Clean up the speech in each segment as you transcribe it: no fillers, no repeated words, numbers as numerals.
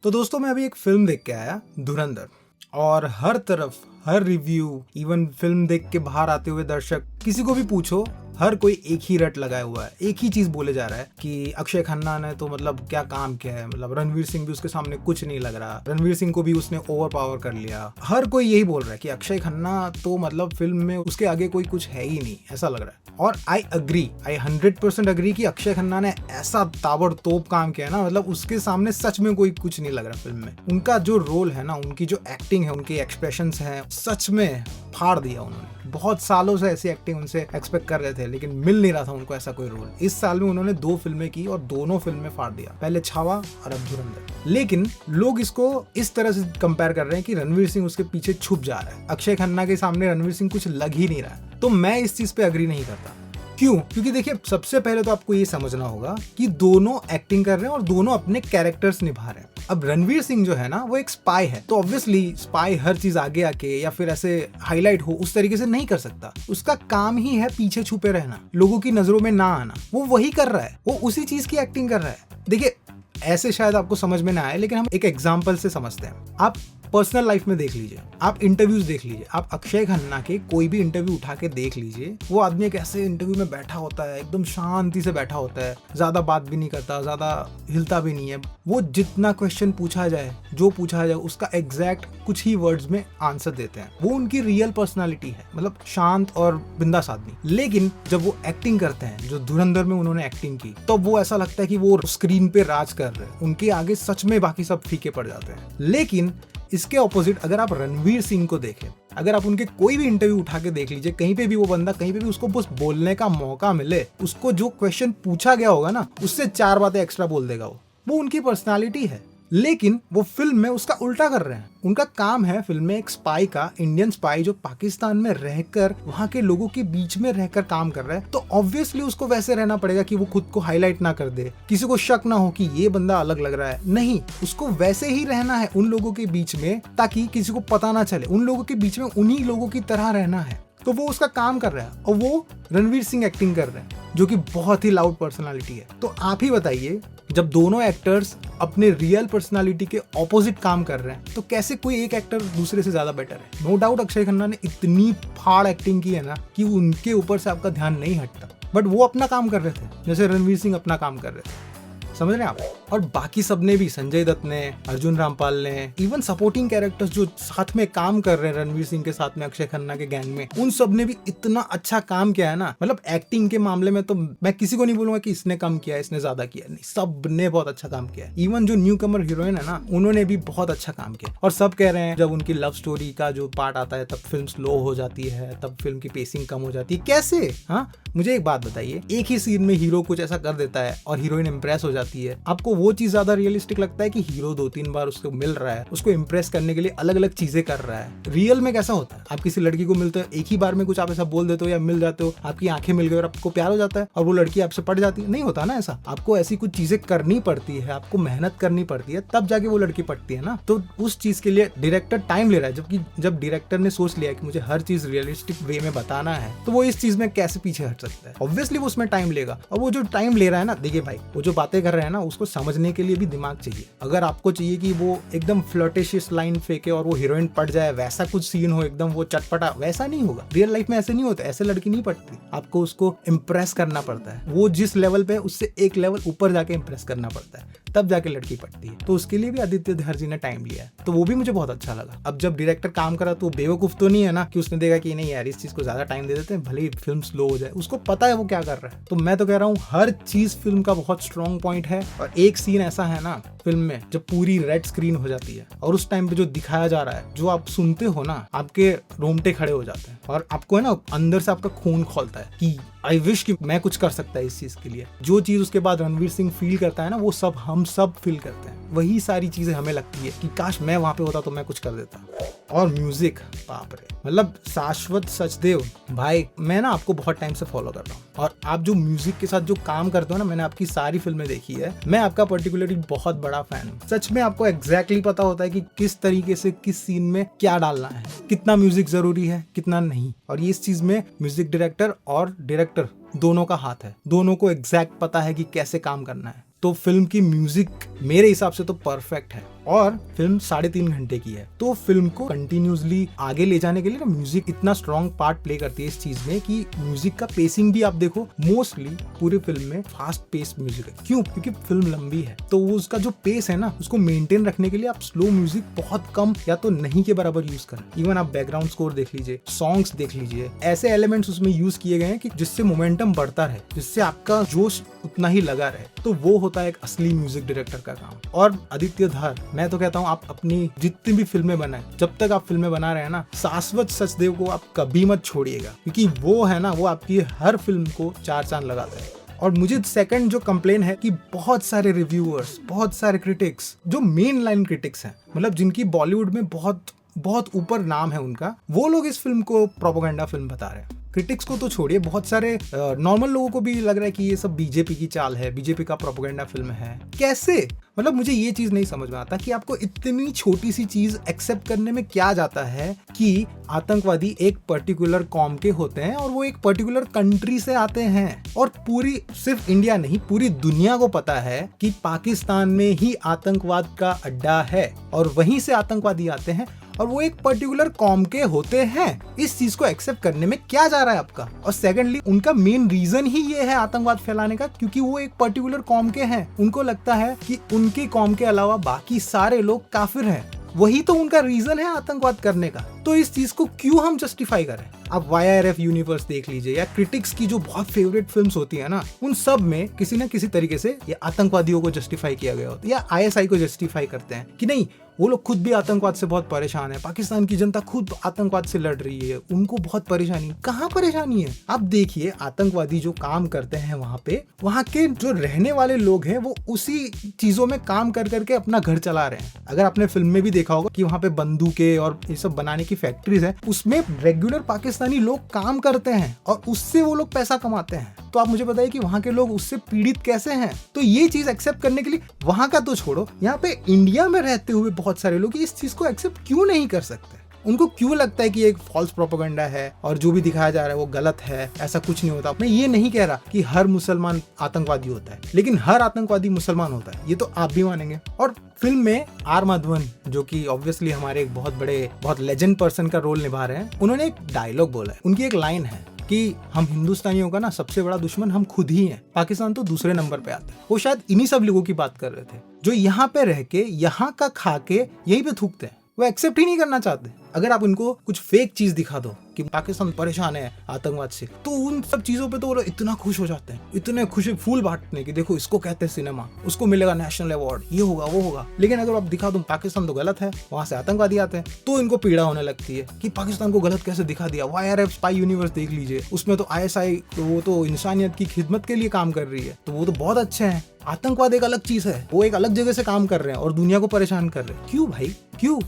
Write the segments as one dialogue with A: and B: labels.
A: तो दोस्तों मैं अभी एक फिल्म देख के आया, धुरंधर। और हर तरफ हर रिव्यू, इवन फिल्म देख के बाहर आते हुए दर्शक, किसी को भी पूछो, हर कोई एक ही रट लगाया हुआ है, एक ही चीज बोले जा रहा है कि अक्षय खन्ना ने तो मतलब क्या काम किया है, मतलब रणवीर सिंह भी उसके सामने कुछ नहीं लग रहा, रणवीर सिंह को भी उसने ओवर पावर कर लिया। हर कोई यही बोल रहा है कि अक्षय खन्ना तो मतलब फिल्म में उसके आगे कोई कुछ है ही नहीं, ऐसा लग रहा है। और आई 100% अग्री कि अक्षय खन्ना ने ऐसा ताबड़तोड़ काम किया है ना, मतलब उसके सामने सच में कोई कुछ नहीं लग रहा फिल्म में। उनका जो रोल है ना, उनकी जो एक्टिंग है, उनके एक्सप्रेशंस हैं, सच में फाड़ दिया उन्होंने। बहुत सालों से ऐसी एक्टिंग उनसे एक्सपेक्ट कर रहे थे, लेकिन मिल नहीं रहा था उनको ऐसा कोई रोल। इस साल में उन्होंने 2 फिल्में की और दोनों फिल्में फाड़ दिया, पहले छावा और अब धुरंधर। लेकिन लोग इसको इस तरह से कंपेयर कर रहे हैं कि रणवीर सिंह उसके पीछे छुप जा रहा है, अक्षय खन्ना के सामने रणवीर सिंह कुछ लग ही नहीं रहा है। तो मैं इस चीज पे अग्री नहीं करता। क्यों? क्योंकि देखिए, सबसे पहले तो आपको ये समझना होगा कि दोनों एक्टिंग कर रहे हैं और दोनों अपने कैरेक्टर्स निभा रहे हैं। अब रणवीर सिंह जो है ना, वो एक स्पाई है, तो ऑब्वियसली स्पाई हर चीज आगे आके या फिर ऐसे हाईलाइट हो उस तरीके से नहीं कर सकता। उसका काम ही है पीछे छुपे रहना, लोगों की नजरों में ना आना। वो वही कर रहा है, वो उसी चीज की एक्टिंग कर रहा है। देखिए, ऐसे शायद आपको समझ में ना आए, लेकिन हम एक एग्जाम्पल से समझते हैं। आप पर्सनल लाइफ में देख लीजिए, आप इंटरव्यूज देख लीजिए, आप अक्षय खन्ना के कोई भी इंटरव्यू उठा के देख लीजिए। वो आदमी एक ऐसे इंटरव्यू में बैठा होता है, एकदम शांति से बैठा होता है, ज्यादा बात भी नहीं करता, ज्यादा हिलता भी नहीं है। वो जितना क्वेश्चन पूछा जाए, जो पूछा जाए, उसका एग्जैक्ट कुछ ही वर्ड्स में आंसर देते हैं। वो उनकी रियल पर्सनालिटी है, मतलब शांत और बिंदास आदमी। लेकिन जब वो एक्टिंग करते हैं, जो धुरंधर में उन्होंने एक्टिंग की, तो वो ऐसा लगता है कि वो स्क्रीन पे राज कर रहे हैं, उनके आगे सच में बाकी सब फीके पड़ जाते हैं। लेकिन इसके ऑपोजिट अगर आप रणवीर सिंह को देखें, अगर आप उनके कोई भी इंटरव्यू उठा के देख लीजिए, कहीं पे भी वो बंदा, कहीं पे भी उसको बस बोलने का मौका मिले, उसको जो क्वेश्चन पूछा गया होगा ना, उससे 4 बातें एक्स्ट्रा बोल देगा। वो उनकी पर्सनालिटी है। लेकिन वो फिल्म में उसका उल्टा कर रहे हैं। उनका काम है फिल्म में एक स्पाई का, इंडियन स्पाई जो पाकिस्तान में रहकर वहां के लोगों के बीच में रहकर काम कर रहा है। तो ऑब्वियसली उसको वैसे रहना पड़ेगा कि वो खुद को हाईलाइट ना कर दे, किसी को शक ना हो कि ये बंदा अलग लग रहा है। नहीं, उसको वैसे ही रहना है उन लोगों के बीच में, ताकि किसी को पता ना चले। उन लोगों के बीच में उन्हीं लोगों की तरह रहना है। तो वो उसका काम कर रहा है और वो रणवीर सिंह एक्टिंग कर रहे हैं, जो कि बहुत ही लाउड पर्सनालिटी है। तो आप ही बताइए, जब दोनों एक्टर्स अपने रियल पर्सनालिटी के ऑपोजिट काम कर रहे हैं, तो कैसे कोई एक एक्टर दूसरे से ज्यादा बेटर है? नो डाउट अक्षय खन्ना ने इतनी फाड़ एक्टिंग की है ना कि उनके ऊपर से आपका ध्यान नहीं हटता। बट वो अपना काम कर रहे थे, जैसे रणवीर सिंह अपना काम कर रहे थे। समझ रहे हैं आप? और बाकी सबने भी, संजय दत्त ने, अर्जुन रामपाल ने, इवन सपोर्टिंग कैरेक्टर्स जो साथ में काम कर रहे हैं रणवीर सिंह के साथ में, अक्षय खन्ना के गैंग में, उन सब ने भी इतना अच्छा काम किया है ना। मतलब एक्टिंग के मामले में तो मैं किसी को नहीं बोलूंगा कि इसने कम किया है, इसने ज्यादा किया, नहीं, सब ने बहुत अच्छा काम किया है। इवन जो न्यू कमर हीरोइन है ना, उन्होंने भी बहुत अच्छा काम किया। और सब कह रहे हैं जब उनकी लव स्टोरी का जो पार्ट आता है, तब फिल्म स्लो हो जाती है, तब फिल्म की पेसिंग कम हो जाती है। कैसे? हाँ, मुझे एक बात बताइए, एक ही सीन में हीरो कुछ ऐसा कर देता है और हीरोइन इंप्रेस हो जाती है, आपको वो चीज ज्यादा रियलिस्टिक लगता है कि हीरो 2-3 बार उसको मिल रहा है, उसको इंप्रेस करने के लिए अलग अलग चीजें कर रहा है? रियल में कैसा होता है? आप किसी लड़की को मिलते हो, एक ही बार में कुछ आप ऐसा बोल देते हो या मिल जाते हो, आपकी आंखें मिल गई और आपको प्यार हो जाता है और वो लड़की आपसे पट जाती है? नहीं होता ना ऐसा। आपको ऐसी कुछ चीजें करनी पड़ती है, आपको मेहनत करनी पड़ती है, तब जाके वो लड़की पटती है ना। तो उस चीज के लिए डायरेक्टर टाइम ले रहा है, जबकि जब डायरेक्टर ने सोच लिया कि मुझे हर चीज रियलिस्टिक वे में बताना है, तो वो इस चीज में कैसे पीछे हट सकता है? ऑब्वियसली वो उसमें टाइम लेगा। और वो जो टाइम ले रहा है ना, देखिए भाई, वो जो बातें कर रहे हैं ना, उसको समझने के लिए भी दिमाग चाहिए। अगर आपको चाहिए कि वो एकदम फ्लर्टिशियस लाइन फेंके और वो हीरोइन पट जाए, वैसा कुछ सीन हो एकदम वो चटपटा, वैसा नहीं होगा। रियल लाइफ में ऐसे नहीं होता, ऐसे लड़की नहीं पटती। आपको उसको इम्प्रेस करना पड़ता है, वो जिस लेवल पे है उससे एक लेवल ऊपर जाके इम्प्रेस करना पड़ता है, तब जाके लड़की पटती है। तो उसके लिए भी आदित्य धर ने टाइम लिया है, तो वो भी मुझे बहुत अच्छा लगा। अब जब डायरेक्टर काम करा तो बेवकूफ तो नहीं है ना कि उसने देखा कि नहीं यार, इस चीज को ज्यादा टाइम दे देते हैं, भले ही फिल्म स्लो हो जाए। उसको पता है वो क्या कर रहा है। तो मैं तो कह रहा हूँ, हर चीज फिल्म का बहुत स्ट्रॉन्ग पॉइंट है। और एक सीन ऐसा है ना फिल्म में, जब पूरी रेड स्क्रीन हो जाती है और उस टाइम पे जो दिखाया जा रहा है, जो आप सुनते हो ना, आपके रोंगटे खड़े हो जाते हैं और आपको है ना अंदर से आपका खून खौलता है कि आई विश कि मैं कुछ कर सकता है इस चीज के लिए। जो चीज उसके बाद रणवीर सिंह फील करता है ना, वो सब हम सब फील करते हैं। वही सारी चीजें हमें लगती है कि काश मैं वहां पे होता तो मैं कुछ कर देता। और म्यूजिक, बाप रे, मतलब शाश्वत सचदेव भाई, मैं ना आपको बहुत टाइम से फॉलो कर रहा हूँ और आप जो म्यूजिक के साथ जो काम करते हो ना, मैंने आपकी सारी फिल्में देखी है, मैं आपका पर्टिकुलरली बहुत बड़ा फैन हूँ। सच में आपको एग्जैक्टली पता होता है कि किस तरीके से किस सीन में क्या डालना है, कितना म्यूजिक जरूरी है, कितना नहीं। और ये इस चीज में म्यूजिक डायरेक्टर और डायरेक्टर दोनों का हाथ है, दोनों को एग्जैक्ट पता है कि कैसे काम करना है। तो फिल्म की म्यूजिक मेरे हिसाब से तो परफेक्ट है। और फिल्म 3.5 घंटे की है। तो फिल्म को कंटिन्यूसली आगे ले जाने के लिए ना म्यूजिक इतना स्ट्रॉन्ग पार्ट प्ले करती है इस चीज में कि म्यूजिक का पेसिंग भी आप देखो, मोस्टली पूरी फिल्म में फास्ट पेस म्यूजिक है। क्यों? क्योंकि फिल्म लंबी है, तो वो उसका जो पेस है ना उसको मेंटेन रखने के लिए आप स्लो म्यूजिक बहुत कम या तो नहीं के बराबर यूज करें। इवन आप बैकग्राउंड स्कोर देख लीजिए, सॉन्ग्स देख लीजिए, ऐसे एलिमेंट्स उसमें यूज किए गए हैं कि जिससे मोमेंटम बढ़ता रहे, जिससे आपका जोश उतना ही लगा रहे। तो वो होता है एक असली म्यूजिक डायरेक्टर का काम। और आदित्य धर, मैं तो कहता हूँ आप अपनी जितनी भी फिल्में बनाए, जब तक आप फिल्में बना रहे हैं ना, शाश्वत सचदेव को आप कभी मत छोड़िएगा, क्योंकि वो है ना, वो आपकी हर फिल्म को 4 चांद लगाता है। और मुझे सेकंड जो कंप्लेन है कि बहुत सारे रिव्यूअर्स, बहुत सारे क्रिटिक्स जो मेन लाइन क्रिटिक्स हैं, मतलब जिनकी बॉलीवुड में बहुत ऊपर नाम है उनका, वो लोग इस फिल्म को प्रोपेगेंडा फिल्म बता रहे हैं। क्रिटिक्स को तो छोड़िए, बहुत सारे नॉर्मल लोगों को भी लग रहा है कि ये सब बीजेपी की चाल है, बीजेपी का प्रोपेगेंडा फिल्म है। कैसे? मतलब मुझे ये चीज नहीं समझ में आता कि आपको इतनी छोटी सी चीज एक्सेप्ट करने में क्या जाता है कि आतंकवादी एक पर्टिकुलर कॉम के होते हैं और वो एक पर्टिकुलर कंट्री से आते हैं। और पूरी, सिर्फ इंडिया नहीं, पूरी दुनिया को पता है कि पाकिस्तान में ही आतंकवाद का अड्डा है और वहीं से आतंकवादी आते हैं और वो एक पर्टिकुलर कॉम के होते हैं। इस चीज को एक्सेप्ट करने में क्या जा रहा है आपका? और सेकेंडली, उनका मेन रीजन ही ये है आतंकवाद फैलाने का, क्योंकि वो एक पर्टिकुलर कॉम के हैं। उनको लगता है कि उनके कॉम के अलावा बाकी सारे लोग काफिर हैं, वही तो उनका रीजन है आतंकवाद करने का। तो इस चीज को क्यों हम जस्टिफाई करें? आप YRF यूनिवर्स देख लीजिए या क्रिटिक्स की जो बहुत फेवरेट फिल्म्स होती है ना, उन सब में किसी न किसी तरीके से ये आतंकवादियों को जस्टिफाई किया गया होता है या ISI को जस्टिफाई करते हैं कि नहीं, वो लोग खुद भी आतंकवाद से बहुत परेशान है, पाकिस्तान की जनता खुद आतंकवाद से लड़ रही है, उनको बहुत परेशानी। कहाँ परेशानी है? आप देखिए, आतंकवादी जो काम करते हैं वहां पे, वहां के जो रहने वाले लोग हैं वो उसी चीजों में काम कर करके अपना घर चला रहे हैं। अगर आपने फिल्म में भी देखा होगा कि वहां पे बंदूकें और ये सब बनाने की फैक्ट्रीज है, उसमें रेगुलर पाकिस्तानी लोग काम करते हैं और उससे वो लोग पैसा कमाते हैं। तो आप मुझे बताइए कि वहां के लोग उससे पीड़ित कैसे हैं? तो ये चीज एक्सेप्ट करने के लिए, वहां का तो छोड़ो, यहाँ पे इंडिया में रहते हुए बहुत सारे लोग इस चीज को एक्सेप्ट क्यों नहीं कर सकते? उनको क्यों लगता है कि एक फॉल्स प्रोपेगेंडा है और जो भी दिखाया जा रहा है वो गलत है? ऐसा कुछ नहीं होता। मैं ये नहीं कह रहा कि हर मुसलमान आतंकवादी होता है, लेकिन हर आतंकवादी मुसलमान होता है, ये तो आप भी मानेंगे। और फिल्म में R माधवन, जो कि ऑब्वियसली हमारे एक बहुत लेजेंड पर्सन का रोल निभा रहे हैं, उन्होंने एक डायलॉग बोला है। उनकी एक लाइन है कि हम हिंदुस्तानियों का ना सबसे बड़ा दुश्मन हम खुद ही हैं, पाकिस्तान तो दूसरे नंबर पे आता है। वो शायद इन्हीं सब लोगों की बात कर रहे थे जो यहाँ पे रह के, यहाँ का खा के यहीं पे थूकते हैं। वो एक्सेप्ट ही नहीं करना चाहते। अगर आप उनको कुछ फेक चीज दिखा दो कि पाकिस्तान परेशान है आतंकवाद से, तो उन सब चीजों पे तो वो लोग इतना खुश हो जाते हैं, इतने खुशी फूल बांटने की, देखो इसको कहते हैं सिनेमा, उसको मिलेगा नेशनल अवार्ड, ये होगा वो होगा। लेकिन अगर आप दिखा दो पाकिस्तान तो गलत है, वहां से आतंकवादी आते हैं, तो इनको पीड़ा होने लगती है कि पाकिस्तान को गलत कैसे दिखा दिया। YRF स्पाई यूनिवर्स देख लीजिए, उसमें तो ISI, वो तो इंसानियत की खिदमत के लिए काम कर रही है, तो वो तो बहुत अच्छे हैं। आतंकवाद एक अलग चीज है, वो एक अलग जगह से काम कर रहे हैं और दुनिया को परेशान कर रहे हैं। क्यों भाई, क्यों?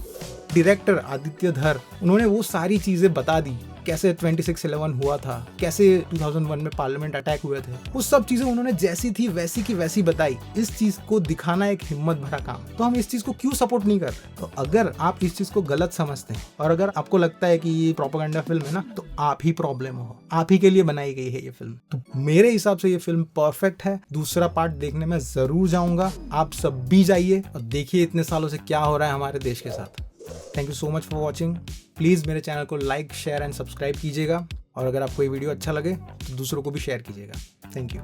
A: डायरेक्टर आदित्य धर, उन्होंने वो सारी चीजें बता दी, कैसे 26/11 हुआ था, कैसे 2001 में पार्लियामेंट अटैक हुए थे, वो सब चीजें उन्होंने जैसी थी वैसी की वैसी बताई। इस चीज को दिखाना एक हिम्मत भरा काम, तो हम इस चीज को क्यों सपोर्ट नहीं कर रहे? तो अगर आप इस चीज को गलत समझते हैं और अगर आपको लगता है कि ये प्रोपेगेंडा फिल्म है ना, तो आप ही प्रॉब्लम हो, आप ही के लिए बनाई गई है ये फिल्म। तो मेरे हिसाब से ये फिल्म परफेक्ट है। दूसरा पार्ट देखने में जरूर जाऊंगा, आप सब भी जाइए और देखिए इतने सालों से क्या हो रहा है हमारे देश के साथ। Thank you so much for watching. Please मेरे चैनल को लाइक, शेयर एंड सब्सक्राइब कीजिएगा और अगर आपको ये वीडियो अच्छा लगे तो दूसरों को भी शेयर कीजिएगा। Thank you.